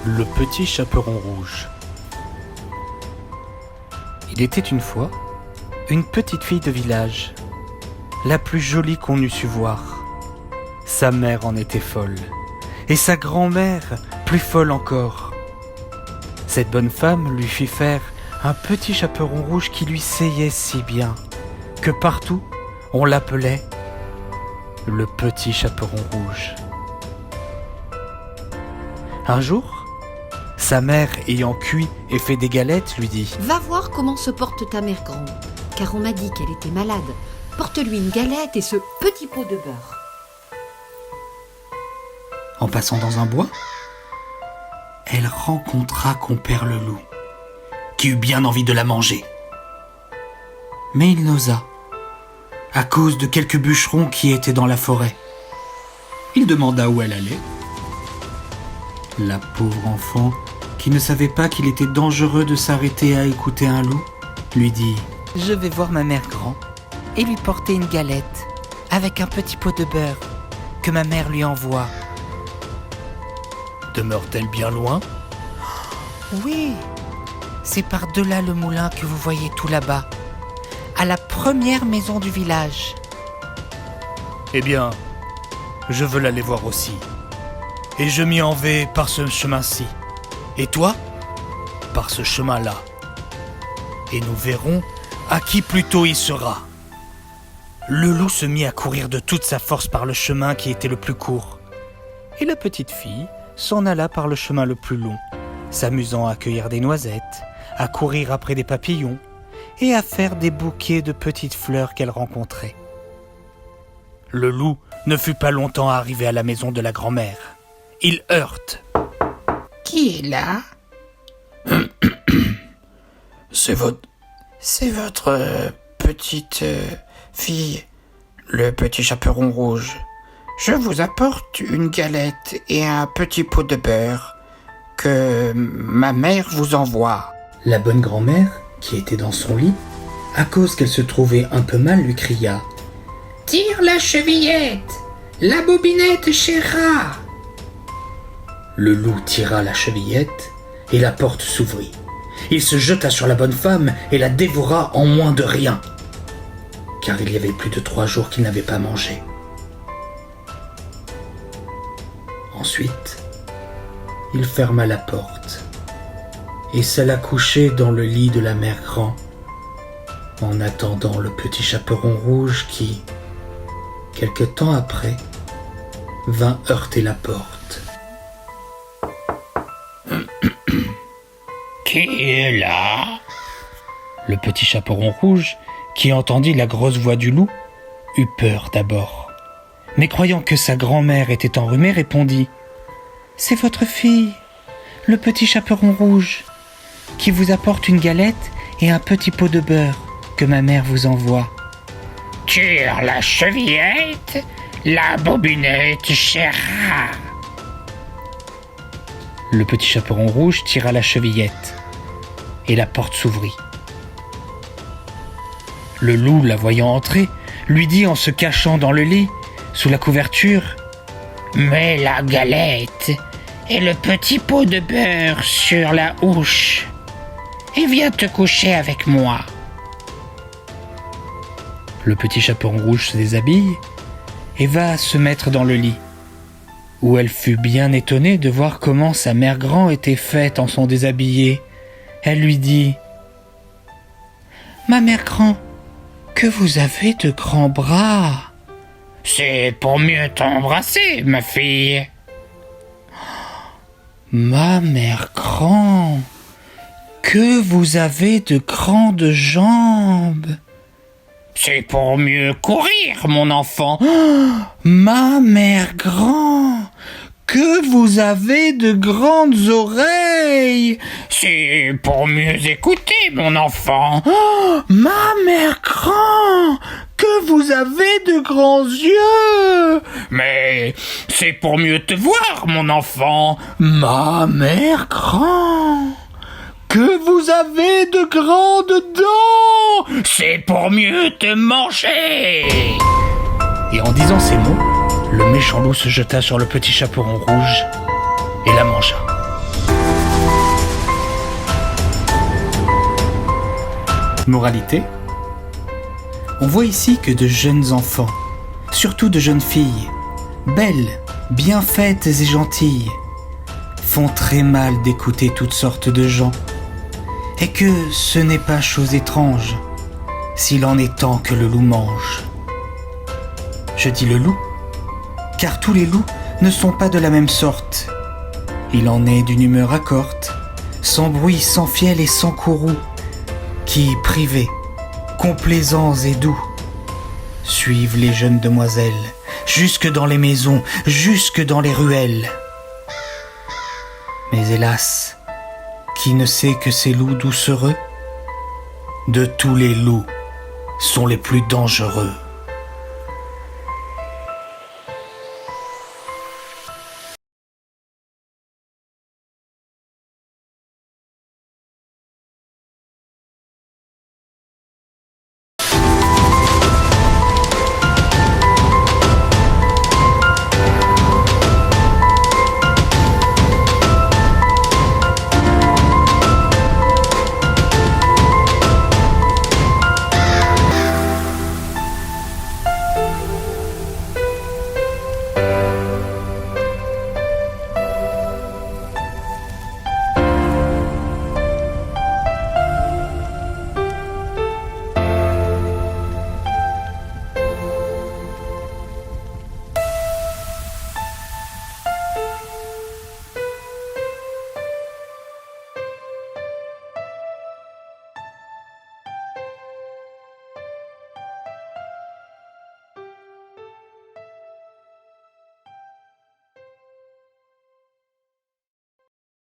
Le petit chaperon rouge. Il était une fois une petite fille de village, la plus jolie qu'on eût su voir. Sa mère en était folle, et sa grand-mère plus folle encore. Cette bonne femme lui fit faire un petit chaperon rouge qui lui seyait si bien, que partout on l'appelait le petit chaperon rouge. Un jour, sa mère, ayant cuit et fait des galettes, lui dit « Va voir comment se porte ta mère grande, car on m'a dit qu'elle était malade. Porte-lui une galette et ce petit pot de beurre. » En passant dans un bois, elle rencontra compère le loup, qui eut bien envie de la manger. Mais il n'osa, à cause de quelques bûcherons qui étaient dans la forêt. Il demanda où elle allait. La pauvre enfant, qui ne savait pas qu'il était dangereux de s'arrêter à écouter un loup, lui dit « Je vais voir ma mère grand et lui porter une galette avec un petit pot de beurre que ma mère lui envoie. » Demeure-t-elle bien loin ? Oui, c'est par-delà le moulin que vous voyez tout là-bas, à la première maison du village. Eh bien, je veux l'aller voir aussi. Et je m'y en vais par ce chemin-ci. Et toi, par ce chemin-là. Et nous verrons à qui plus tôt il sera. Le loup se mit à courir de toute sa force par le chemin qui était le plus court. Et la petite fille s'en alla par le chemin le plus long, s'amusant à cueillir des noisettes, à courir après des papillons et à faire des bouquets de petites fleurs qu'elle rencontrait. Le loup ne fut pas longtemps arrivé à la maison de la grand-mère. Il heurte. « Qui est là ?»« C'est votre petite fille, le petit chaperon rouge. Je vous apporte une galette et un petit pot de beurre que ma mère vous envoie. » La bonne grand-mère, qui était dans son lit, à cause qu'elle se trouvait un peu mal, lui cria « Tire la chevillette, la bobinette chérera !» Le loup tira la chevillette et la porte s'ouvrit. Il se jeta sur la bonne femme et la dévora en moins de rien, car il y avait plus de 3 jours qu'il n'avait pas mangé. Ensuite, il ferma la porte et s'alla coucher dans le lit de la mère grand, en attendant le petit chaperon rouge qui, quelque temps après, vint heurter la porte. « Qui est là ?» Le petit chaperon rouge, qui entendit la grosse voix du loup, eut peur d'abord. Mais croyant que sa grand-mère était enrhumée, répondit « C'est votre fille, le petit chaperon rouge, qui vous apporte une galette et un petit pot de beurre que ma mère vous envoie. »« Tire la chevillette, la bobinette chérera !» Le petit chaperon rouge tira la chevillette et la porte s'ouvrit. Le loup, la voyant entrer, lui dit en se cachant dans le lit, sous la couverture, « Mets la galette et le petit pot de beurre sur la houche et viens te coucher avec moi. » Le petit chaperon rouge se déshabille et va se mettre dans le lit, où elle fut bien étonnée de voir comment sa mère grand était faite en son déshabillé. Elle lui dit « Ma mère grand, que vous avez de grands bras !»« C'est pour mieux t'embrasser, ma fille. »« Ma mère grand, que vous avez de grandes jambes !»« C'est pour mieux courir, mon enfant. »« Ma mère grand, que vous avez de grandes oreilles !»« C'est pour mieux écouter, mon enfant. »« Ma mère grand, que vous avez de grands yeux !»« Mais c'est pour mieux te voir, mon enfant. »« Ma mère grand, que vous avez de grandes dents !»« C'est pour mieux te manger !» Et en disant ces mots, le méchant loup se jeta sur le petit chaperon rouge et la mangea. Moralité ? On voit ici que de jeunes enfants, surtout de jeunes filles, belles, bien faites et gentilles, font très mal d'écouter toutes sortes de gens, et que ce n'est pas chose étrange, s'il en est temps que le loup mange. Je dis le loup, car tous les loups ne sont pas de la même sorte. Il en est d'une humeur accorte, sans bruit, sans fiel et sans courroux, qui, privés, complaisants et doux, suivent les jeunes demoiselles, jusque dans les maisons, jusque dans les ruelles. Mais hélas, qui ne sait que ces loups doucereux, de tous les loups, sont les plus dangereux.